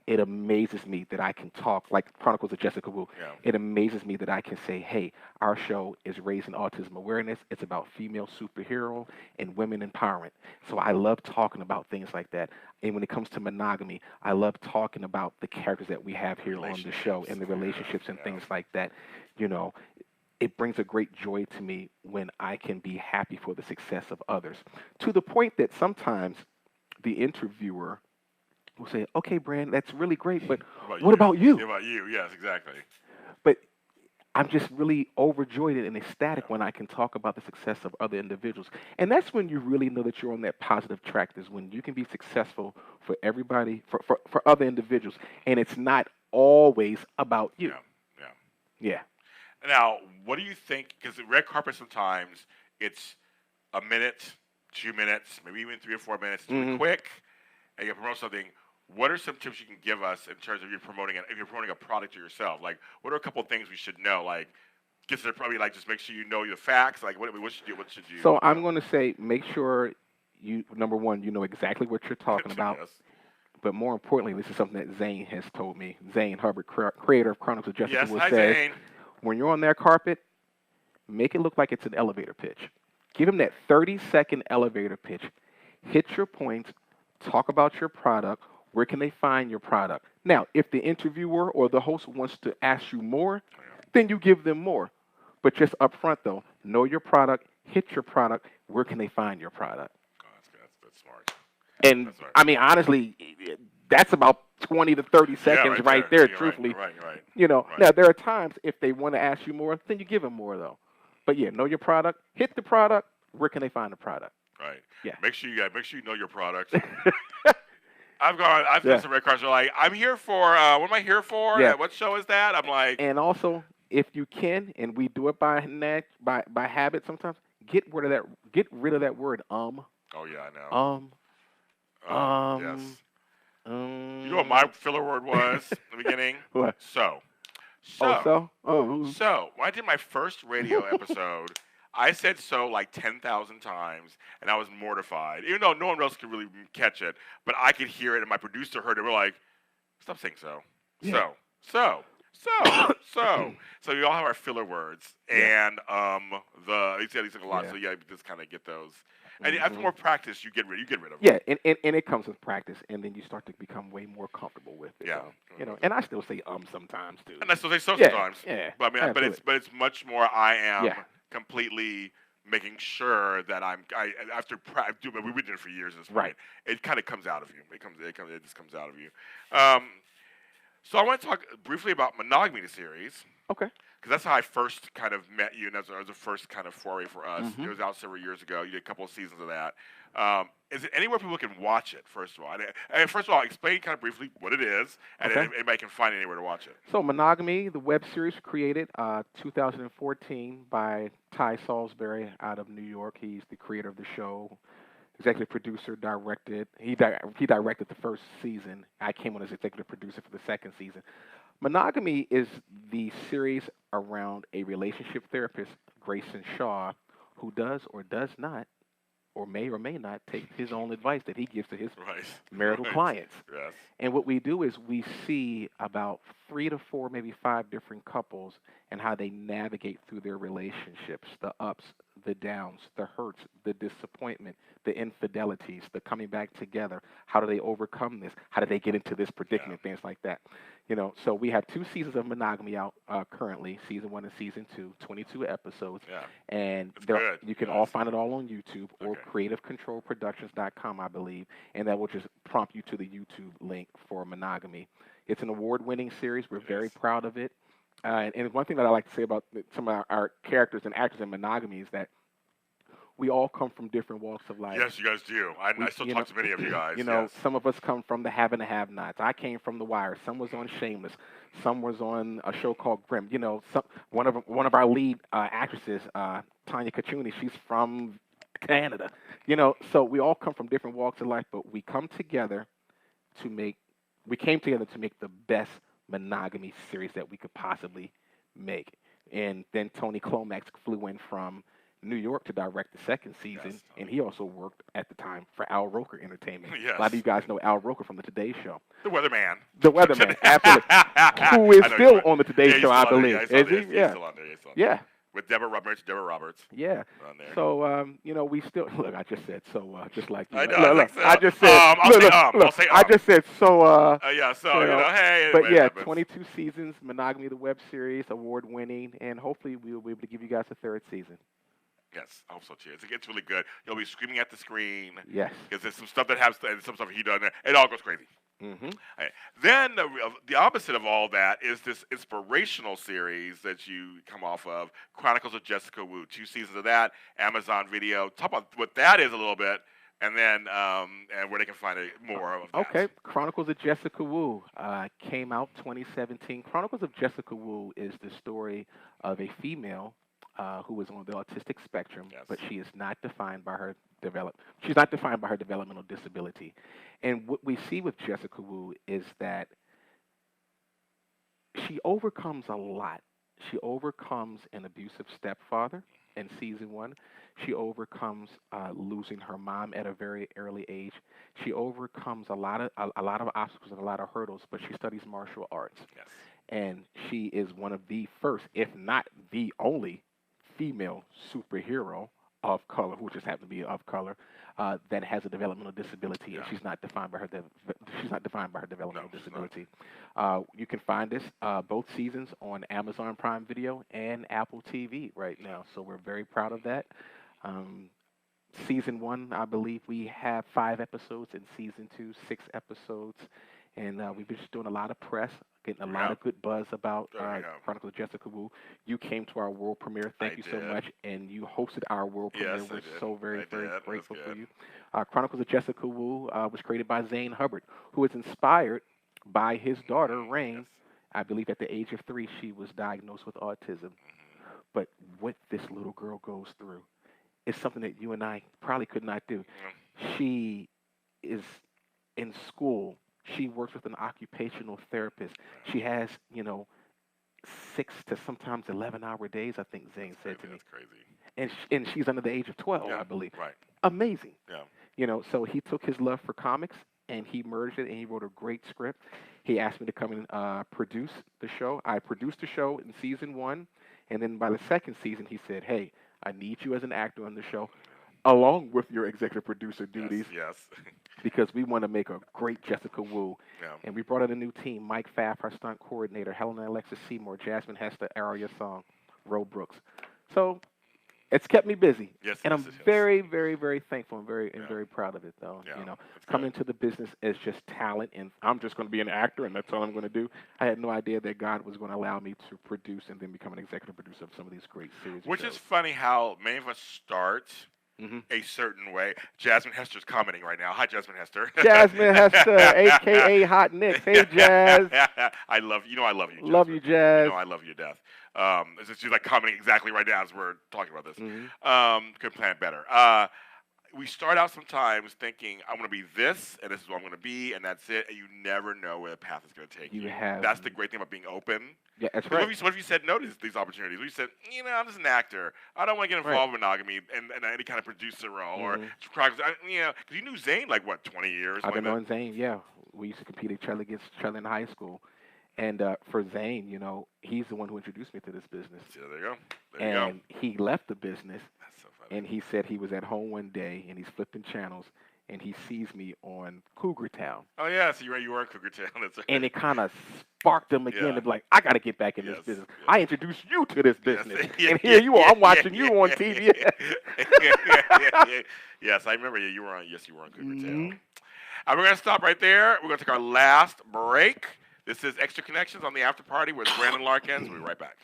It amazes me that I can talk, like Chronicles of Jessica Woo. It amazes me that I can say, hey, our show is raising autism awareness. It's about female superhero and women empowerment. So I love talking about things like that. And when it comes to monogamy, I love talking about the characters that we have here on the show and the relationships and things like that. You know, it brings a great joy to me when I can be happy for the success of others, to the point that sometimes the interviewer will say, okay, Brand, that's really great, but what about you? What about you? Yes, exactly. But I'm just really overjoyed and ecstatic when I can talk about the success of other individuals. And that's when you really know that you're on that positive track, is when you can be successful for everybody, for other individuals, and it's not always about you. Yeah. Now, what do you think, because the red carpet sometimes, it's a minute, 2 minutes, maybe even 3 or 4 minutes, it's really quick, and you promote something. What are some tips you can give us in terms of if you're promoting a product to yourself? Like, what are a couple of things we should know? Like, probably like just make sure you know the facts. Like, what should you? What should you? So I'm going to say, make sure you, number one, you know exactly what you're talking about. Yes. But more importantly, this is something that Zane has told me. Zane Hubbard, creator of Chronicles of Jessica Woo, says, Zane. When you're on that carpet, make it look like it's an elevator pitch. Give him that 30-second elevator pitch. Hit your points. Talk about your product. Where can they find your product? Now, if the interviewer or the host wants to ask you more, then you give them more. But just up front, though, know your product, hit your product. Where can they find your product? Oh, that's smart. And, that's smart. I mean, honestly, that's about 20 to 30 seconds right there, truthfully. Right. You know, now, there are times if they want to ask you more, then you give them more, though. But, yeah, know your product, hit the product. Where can they find the product? Right. Yeah. Make sure you know your product. I've done some red cards. Like, I'm here for, what am I here for? Yeah. What show is that? I'm like. And also, if you can, and we do it by habit sometimes, get rid of that word. Oh yeah, I know. Yes. You know what my filler word was in the beginning? What? So. So. So, when I did my first radio episode, I said so like 10,000 times, and I was mortified. Even though no one else could really catch it, but I could hear it, and my producer heard it. We're like, stop saying so. Yeah. So. So we all have our filler words, and you say these a lot, so you just kind of get those. And after more practice, you get rid of them. Yeah, and it comes with practice, and then you start to become way more comfortable with it. Yeah. So, and I still say sometimes too. And I still say so sometimes. Yeah. But I mean, but it's much more. I am completely making sure that I we did it for years at this point. Right. It kind of comes out of you. It just comes out of you. So I want to talk briefly about Monogamy, the series. Okay. Because that's how I first kind of met you, and that was the first kind of foray for us. Mm-hmm. It was out several years ago. You did a couple of seasons of that. Is it anywhere people can watch it, first of all? And first of all, explain kind of briefly what it is, and then anybody can find anywhere to watch it. So Monogamy, the web series created 2014 by Ty Salisbury out of New York. He's the creator of the show. Executive producer, directed. He directed the first season. I came on as executive producer for the second season. Monogamy is the series around a relationship therapist, Grayson Shaw, who does or does not, or may not take his own advice that he gives to his marital clients. Yes. And what we do is we see about 3 to 4, maybe 5 different couples and how they navigate through their relationships, the ups, the downs, the hurts, the disappointment, the infidelities, the coming back together. How do they overcome this? How do they get into this predicament? Things like that. So we have 2 seasons of Monogamy out currently, season 1 and season 2, 22 episodes. Yeah. And you can all find it all on YouTube or creativecontrolproductions.com, I believe, and that will just prompt you to the YouTube link for Monogamy. It's an award-winning series. We're very proud of it. And one thing that I like to say about some of our characters and actors in Monogamy is that we all come from different walks of life. Yes, you guys do. I still talk to many of you guys. Some of us come from the have and the have-nots. I came from The Wire. Some was on Shameless. Some was on a show called Grimm. One of our lead actresses, Tanya Kachuni, she's from Canada. So we all come from different walks of life, but we came together to make the best Monogamy series that we could possibly make. And then Tony Clomax flew in from New York to direct the second season, and he also worked at the time for Al Roker Entertainment. Yes. A lot of you guys know Al Roker from the Today Show. The Weatherman. The Weatherman, absolutely. Who is still on the Today Show, I believe. Is he? He's still on there. Yeah. With Deborah Roberts. Yeah. On there. So, we still look. I just said so. Just like you. I know. Look, so. I just said. I'll say. I just said so. Yeah. So hey. But yeah, 22 seasons, Monogamy, the web series, award winning, and hopefully we will be able to give you guys a 3rd season. Yes, I hope so too. It's really good. You'll be screaming at the screen. Yes. Because there's some stuff and some stuff he done there. It all goes crazy. Mm-hmm. Right. Then the opposite of all that is this inspirational series that you come off of, Chronicles of Jessica Woo. 2 seasons of that, Amazon Video. Talk about what that is a little bit, and then and where they can find more of that. Okay, Chronicles of Jessica Woo came out 2017. Chronicles of Jessica Woo is the story of a female who is on the autistic spectrum, but she is not defined by her She's not defined by her developmental disability. And what we see with Jessica Woo is that she overcomes a lot. She overcomes an abusive stepfather in season 1. She overcomes losing her mom at a very early age. She overcomes a lot of obstacles and a lot of hurdles, but she studies martial arts. Yes. And she is one of the first, if not the only, female superhero of color, who just happens to be of color, that has a developmental disability, and she's not defined by her developmental disability. You can find us both seasons on Amazon Prime Video and Apple TV right now, so we're very proud of that. Season 1, I believe we have 5 episodes, and season 2, 6 episodes, and we've been just doing a lot of press, getting a lot of good buzz about Chronicles of Jessica Woo. You came to our world premiere. Thank you so much. And you hosted our world premiere. Yes, We're so very, very grateful for you. you. Chronicles of Jessica Woo was created by Zane Hubbard, who was inspired by his daughter, Rain. Yes. I believe at the age of 3, she was diagnosed with autism. But what this little girl goes through is something that you and I probably could not do. She is in school She works with an occupational therapist. She has, 6 to sometimes 11-hour days, I think Zane said to me. That's crazy. And she's under the age of 12, Yeah, I believe. right. Amazing. Yeah. So he took his love for comics and he merged it and he wrote a great script. He asked me to come and produce the show. I produced the show in season 1, and then by the second season, he said, "Hey, I need you as an actor on the show, along with your executive producer duties, Yes. because we want to make a great Jessica Woo." Yeah. And we brought in a new team: Mike Pfaff, our stunt coordinator, Helena Alexis Seymour, Jasmine Hester, Aria Song, Ro Brooks. So it's kept me busy, Yes, and yes, I'm yes, yes. very, very, very thankful and very proud of it. Though, Yeah, that's coming good. into the business as just talent, and I'm just going to be an actor, and that's all I'm going to do. I had no idea that God was going to allow me to produce and then become an executive producer of some of these great series. Which shows. is funny how many of us start a certain way. Jasmine Hester's commenting right now. Hi, Jasmine Hester. Jasmine Hester, a.k.a. Hot Nicks. Hey, Jazz. I love you. I love you, Jasmine. Love you, Jazz. I love you to death. She's like commenting exactly right now as we're talking about this. Could plan better. We start out sometimes thinking, I'm going to be this, and this is what I'm going to be, and that's it, and you never know where the path is going to take you. That's the great thing about being open. Yeah, that's right. What if you said no to these opportunities? What if you said, I'm just an actor. I don't want to get involved in monogamy and any kind of producer role or because you knew Zane 20 years. I've been knowing Zane. Yeah, we used to compete against each other in high school, and for Zane, he's the one who introduced me to this business. So there you go. And he left the business. That's so funny. And he said he was at home one day and he's flipping channels and he sees me on Cougar Town. Oh yeah, so you were on Cougar Town. That's right. And it kind of sparked him again to be like, I got to get back in this business. I introduced you to this business, and here you are. I'm watching you on TV. Yes, I remember you. You were on Cougar Town. We're gonna stop right there. We're gonna take our last break. This is Extra Connections on the After Party with Brandon Larkins. We'll be right back.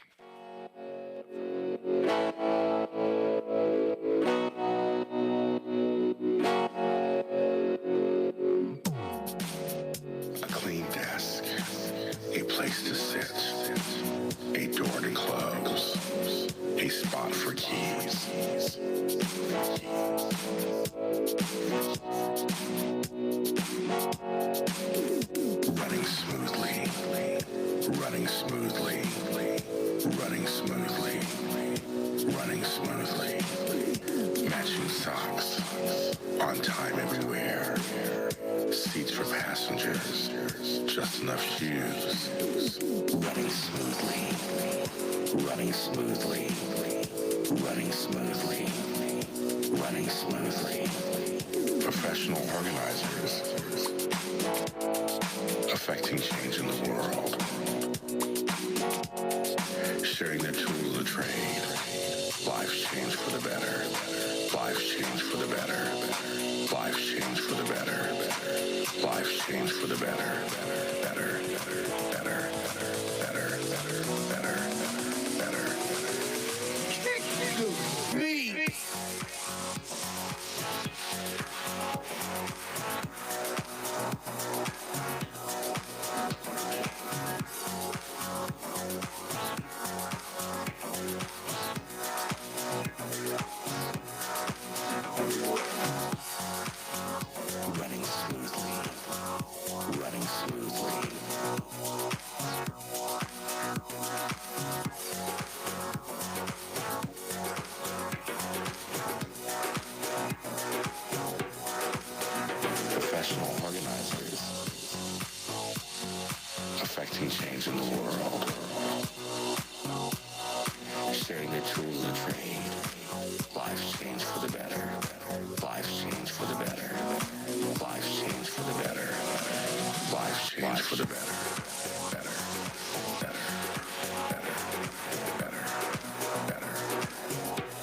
A clean desk, a place to sit, a door to close, a spot for keys. Running smoothly, running smoothly, running smoothly, running smoothly. Matching socks, on time everywhere. Seats for passengers, just enough shoes. Running smoothly, running smoothly, running smoothly, running smoothly. Professional organizers, affecting change in the world. Sharing their tools of trade. Lives change for the better. Lives change for the better. Lives change for the better. Lives change for the better. Better, better, better, better, better, better, better. Me. Running smoothly, running smoothly. Professional organizers, affecting change in the world. Sharing their tools of trade. Lives change for the better. Lives change for the better. Lives change for the better. Lives change for the better. Better, better, better, better, better.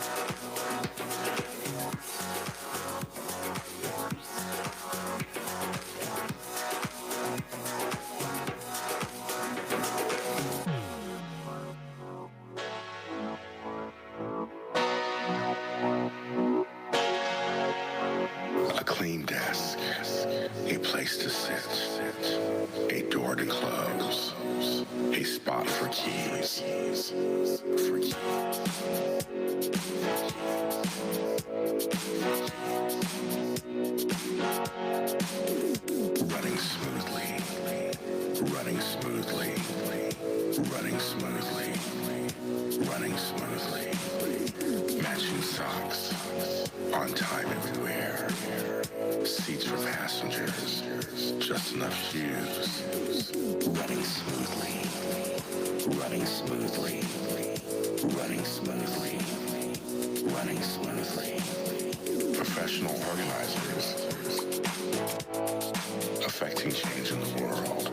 A clean desk, a place to sit, a door to close, a spot for keys. For keys. Running smoothly, running smoothly, running smoothly, running smoothly. Matching socks, on time everywhere. Seats for passengers, just enough shoes. Running smoothly, running smoothly, running smoothly, running smoothly. Professional organizers, affecting change in the world.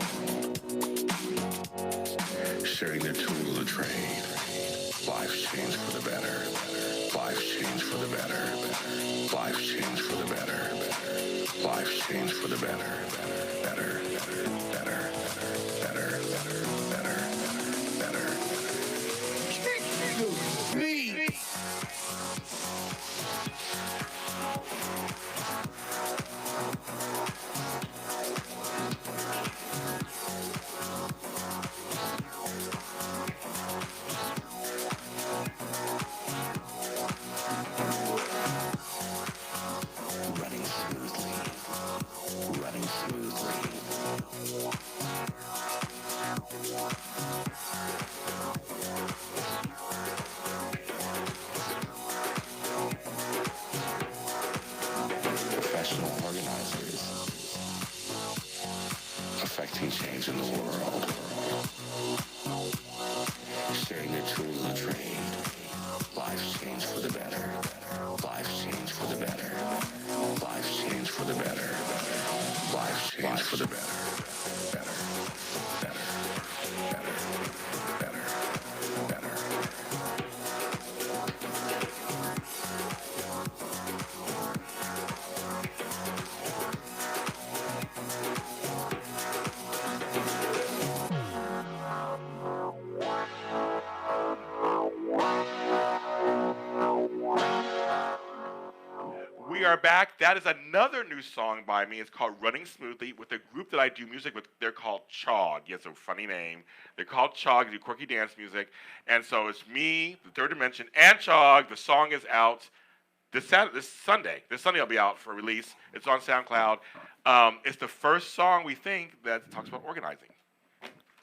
Sharing their tools of the trade. Lives change for the better. Lives change for the better. Lives change for the better. Lives change for the better. Better, better, better, better, better, better, better. Me. Running smoothly. Running smoothly. Professional organizers, affecting change in the world. Sharing their tools of the trade. Lives change for the better. Lives change for the better. Lives change for the better. Lives change for the better. Better, better, better, better, better. We are back. That is another new song by me. It's called Running Smoothly with a group that I do music with. They're called Chog. Yes, a funny name. They're called Chog. They do quirky dance music. And so it's me, the Third Dimension, and Chog. The song is out this Sunday. This Sunday will be out for release. It's on SoundCloud. It's the first song we think that talks about organizing.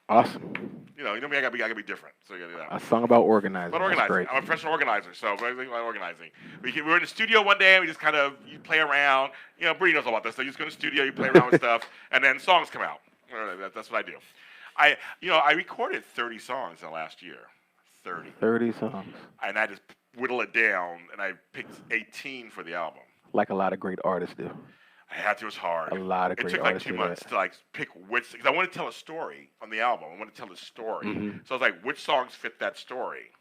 Awesome. You know me. I gotta be different. So you gotta do that. A song about organizing. About organizing. I'm a professional organizer, so everything about organizing. We were in the studio one day and we just kind of play around. You know, Bree knows all about this. So you just go to the studio, you play around with stuff, and then songs come out. That's what I do. I recorded 30 songs in the last year. 30. 30 songs. And I just whittle it down, and I picked 18 for the album. Like a lot of great artists do. I had to. It was hard. A lot of great artists. It took like 2 months to pick which, because I want to tell a story on the album. I want to tell a story. Mm-hmm. So I was like, which songs fit that story?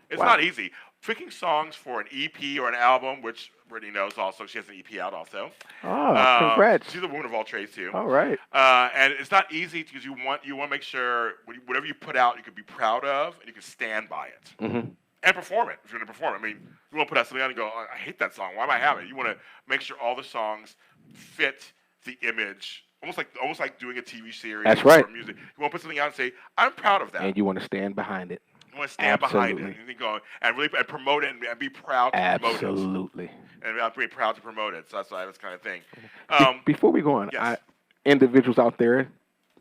It's Wow. not easy. Picking songs for an EP or an album, which Brittany knows also. She has an EP out also. Oh, congrats. She's a woman of all trades too. All right. And it's not easy because you want to make sure whatever you put out, you can be proud of and you can stand by it. Mm-hmm. And perform it if you're going to perform it. I mean, you want to put out something out and go, I hate that song. Why am I having it? You want to make sure all the songs fit the image, almost like doing a TV series. That's right. Or music. You want to put something out and say, I'm proud of that. And you want to stand behind it. You want to stand behind Absolutely. it and go and really promote it and be proud to promote it. Absolutely. And be proud to promote it. So that's this kind of thing. Before we go on, yes. Individuals out there,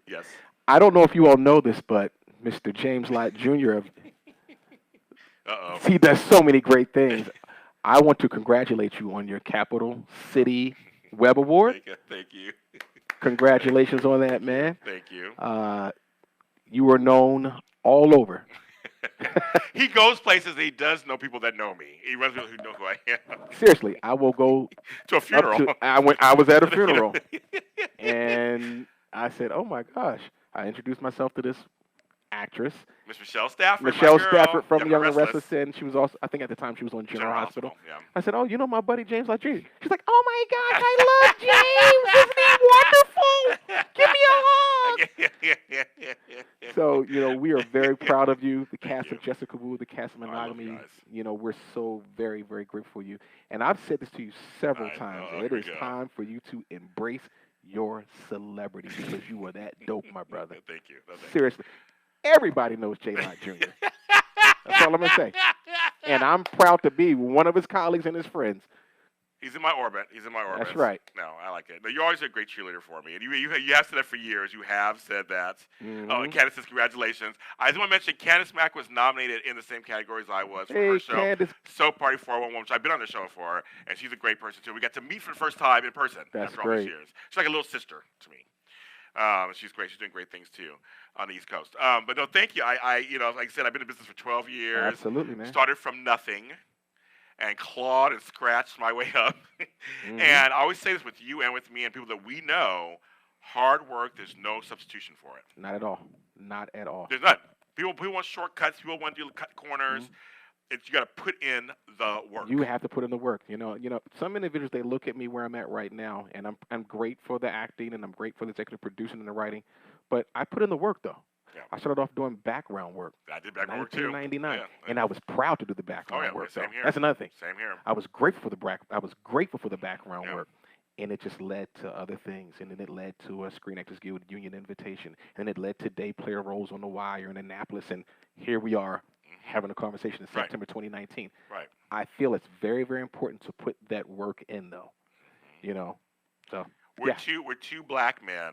Yes. I don't know if you all know this, but Mr. James Lott Jr. Uh-oh. He does so many great things. I want to congratulate you on your Capital City Web Award. Thank you. Congratulations on that, man. Thank you. You are known all over. He goes places. He does know people that know me. He runs people who know who I am. Seriously, I will go To a funeral. I was at a funeral, and I said, "Oh my gosh!" I introduced myself to this actress, Miss Michelle Stafford. Michelle my girl, Stafford from Young and Restless. Restless, and she was also, I think at the time she was on General Hospital. Yeah. I said, "Oh, you know my buddy James Lott Jr." She's like, "Oh my gosh, I love James! Isn't he wonderful? Give me a hug!" So, we are very proud of you, the cast of Jessica Woo, the cast of Monogamy. We're so very, very grateful for you. And I've said this to you several times. It is time for you to embrace your celebrity because you are that dope, my brother. Thank you. No, thank Seriously. Everybody knows J. Lott Jr. That's all I'm going to say. And I'm proud to be one of his colleagues and his friends. He's in my orbit. That's right. No, I like it. No, you're always a great cheerleader for me, and you have said that for years. You have said that. Mm-hmm. Candace says congratulations. I just want to mention Candace Mack was nominated in the same category as I was for her show, Candace. Soap Party 411, which I've been on the show for, and she's a great person too. We got to meet for the first time in person That's after great. all these years. She's like a little sister to me. She's great. She's doing great things too on the East Coast. But no, thank you. I like I said, I've been in business for 12 years. Absolutely, man. Started from nothing and clawed and scratched my way up. Mm-hmm. And I always say this with you and with me and people that we know, hard work, there's no substitution for it. Not at all. Not at all. There's none. People want shortcuts. People want to cut corners. Mm-hmm. You got to put in the work. You have to put in the work. You know, some individuals, they look at me where I'm at right now, and I'm great for the acting, and I'm great for the executive producing and the writing, but I put in the work, though. Yeah. I started off doing background work. I did background work too. 1999, Yeah. and I was proud to do the background work. Same though. here. That's another thing. Same here. I was grateful for the background work, and it just led to other things, and then it led to a Screen Actors Guild Union invitation, and it led to day player roles on The Wire in Annapolis, and here we are having a conversation in September 2019. Right. I feel it's very, very important to put that work in, though. You know, so we're two black men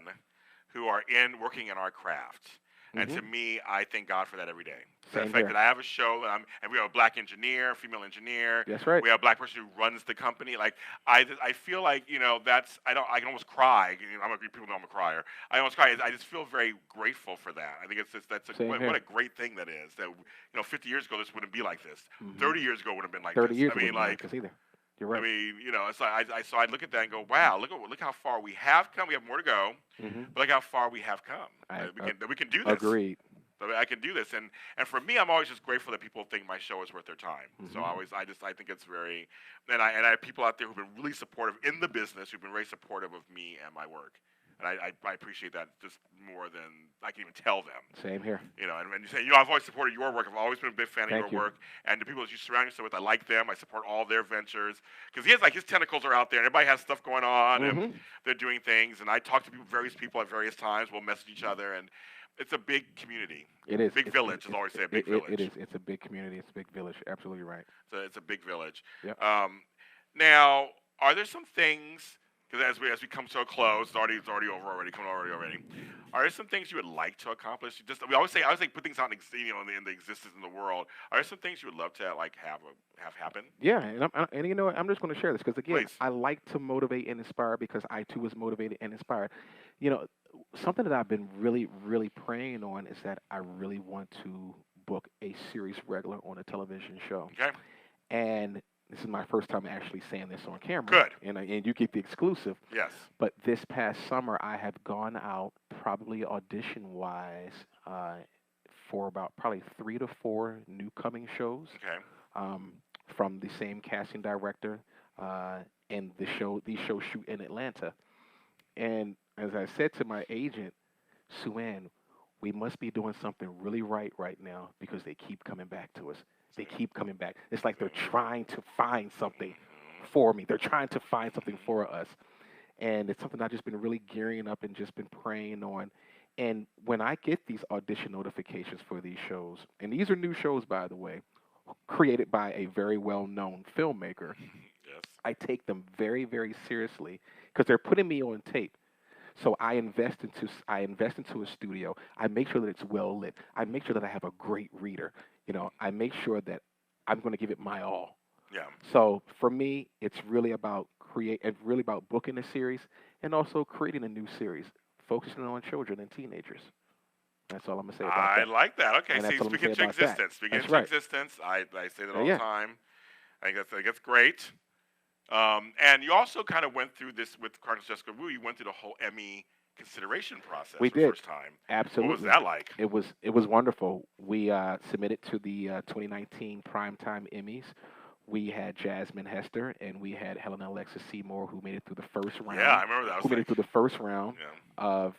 who are working in our craft. And to me, I thank God for that every day. The fact that I have a show, and we have a black engineer, female engineer. That's right. We have a black person who runs the company. Like I feel like that's I can almost cry. People know I'm a crier. I almost cry. I just feel very grateful for that. I think what a great thing that is. That 50 years ago this wouldn't be like this. 30 years ago wouldn't have been like 30 this. years I mean, like either. You're right. I mean, it's like so I look at that and go, wow, look how far we have come. We have more to go, but look how far we have come. We can do this. Agreed. I can do this, and for me, I'm always just grateful that people think my show is worth their time. So I think it's very, and I have people out there who've been really supportive in the business, who've been very supportive of me and my work, and I appreciate that just more than I can even tell them. Same here. And you say, I've always supported your work. I've always been a big fan of your work, and the people that you surround yourself with, I like them. I support all their ventures because his tentacles are out there, and everybody has stuff going on, and they're doing things, and I talk to various people at various times. We'll message each other, and it's a big community. It is. Big village, as I always say, a big village. It is. It's a big community. It's a big village. Absolutely right. So it's a big village. Yep. Now, are there some things, because as we come to a close, it's already over already. Are there some things you would like to accomplish? I always say put things out in the existence in the world. Are there some things you would love to have happen? Yeah, and I'm just going to share this because again, Please. I like to motivate and inspire because I too was motivated and inspired. Something that I've been really, really praying on is that I really want to book a series regular on a television show. Okay. And this is my first time actually saying this on camera. Good. And you get the exclusive. Yes. But this past summer, I have gone out probably audition-wise for about probably 3 to 4 new coming shows. Okay. From the same casting director, and these shows shoot in Atlanta. And as I said to my agent, Sue-Ann, we must be doing something really right now because they keep coming back to us. They keep coming back. It's like they're trying to find something for me. They're trying to find something for us. And it's something I've just been really gearing up and just been praying on. And when I get these audition notifications for these shows, and these are new shows, by the way, created by a very well-known filmmaker, Yes. I take them very, very seriously because they're putting me on tape. So I invest into a studio. I make sure that it's well lit. I make sure that I have a great reader. I make sure that I'm going to give it my all. Yeah. So for me, it's really about booking a series and also creating a new series, focusing on children and teenagers. That's all I'm gonna say about that. I like that. Okay, And that's see, all I'm speaking saying to about that. existence. Speaking That's to right. existence. I say that all Yeah. the time. I think that's great. And you also kind of went through this with Chronicles of Jessica Woo. You went through the whole Emmy consideration process We for the did. first time. Absolutely. What was that like? It was wonderful. We submitted to the 2019 Primetime Emmys. We had Jasmine Hester and we had Helena Alexis Seymour, who made it through the first round. Yeah, I remember that. Who made it through the first round Yeah. of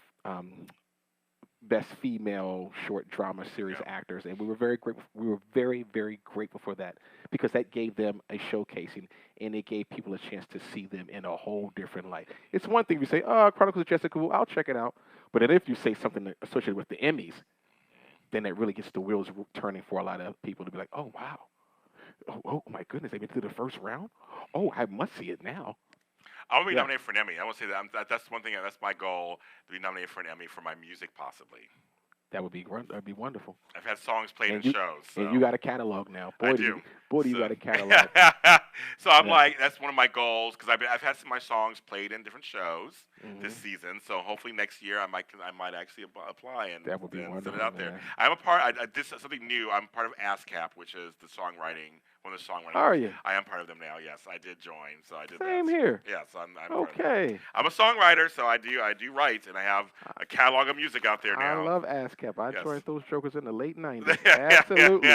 Best Female Short Drama Series Actors, and we were very grateful. We were very, very grateful for that because that gave them a showcasing, and it gave people a chance to see them in a whole different light. It's one thing if you say, "Oh, Chronicles of Jessica Woo, I'll check it out," but then if you say something associated with the Emmys, then that really gets the wheels turning for a lot of people to be like, "Oh, wow, Oh my goodness, they've been through the first round. Oh, I must see it now. I want to be Yeah. nominated for an Emmy. I want to say that's one thing. That's my goal, to be nominated for an Emmy for my music, possibly. That'd be wonderful. I've had songs played And in shows. So. And you got a catalog now. Boy, I do do. You got a catalog. So I'm like, that's one of my goals, because I've had some of my songs played in different shows this season. So hopefully next year I might actually apply and That would be send wonderful, it out man. there. I'm a part. I did something new. I'm part of ASCAP, which is the songwriting. One of the songwriting. Are you? I am part of them now. Yes, I did join. So I did. Same that. here. Yes, I'm okay. I'm a songwriter, so I do write, and I have a catalog of music out there now. I love ASCAP. I joined those jokers in the late '90s. Absolutely.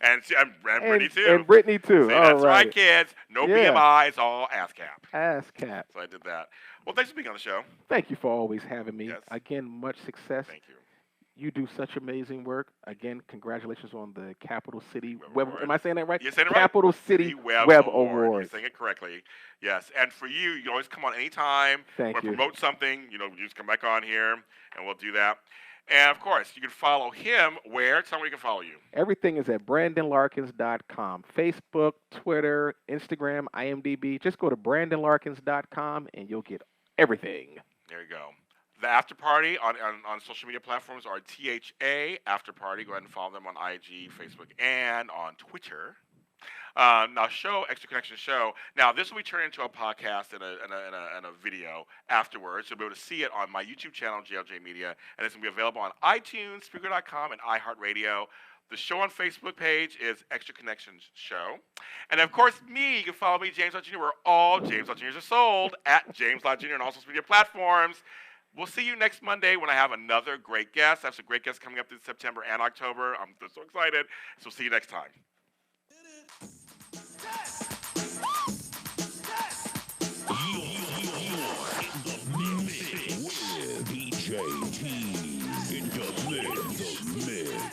and Brittany too. And Brittany too. See, all that's right. right, kids. No BMI. It's all ASCAP. ASCAP. So I did that. Well, thanks for being on the show. Thank you for always having me. Yes. Again, much success. Thank you. You do such amazing work. Again, congratulations on the Capital City Web Web. Award. Am I saying that right? You're saying it Capital right. City Web Award. You're saying it correctly. Yes. And for you, you always come on anytime. Thank When you. we promote something, you just come back on here, and we'll do that. And, of course, you can follow him where? Tell me where you can follow you. Everything is at BrandonLarkins.com. Facebook, Twitter, Instagram, IMDb. Just go to BrandonLarkins.com, and you'll get everything. There you go. The After Party on social media platforms are THA After Party. Go ahead and follow them on IG, Facebook, and on Twitter. Now, Extra Connection Show. Now, this will be turned into a podcast and a video afterwards. You'll be able to see it on my YouTube channel, JLJ Media, and it's going to be available on iTunes, Spreaker.com, and iHeartRadio. The show on Facebook page is Extra Connections Show. And, of course, me. You can follow me, James Lott Jr., where all James Lott Jrs are sold, at James Lott Jr. on all social media platforms. We'll see you next Monday when I have another great guest. I have some great guests coming up in September and October. I'm so excited. So see you next time. DJ T in the mix.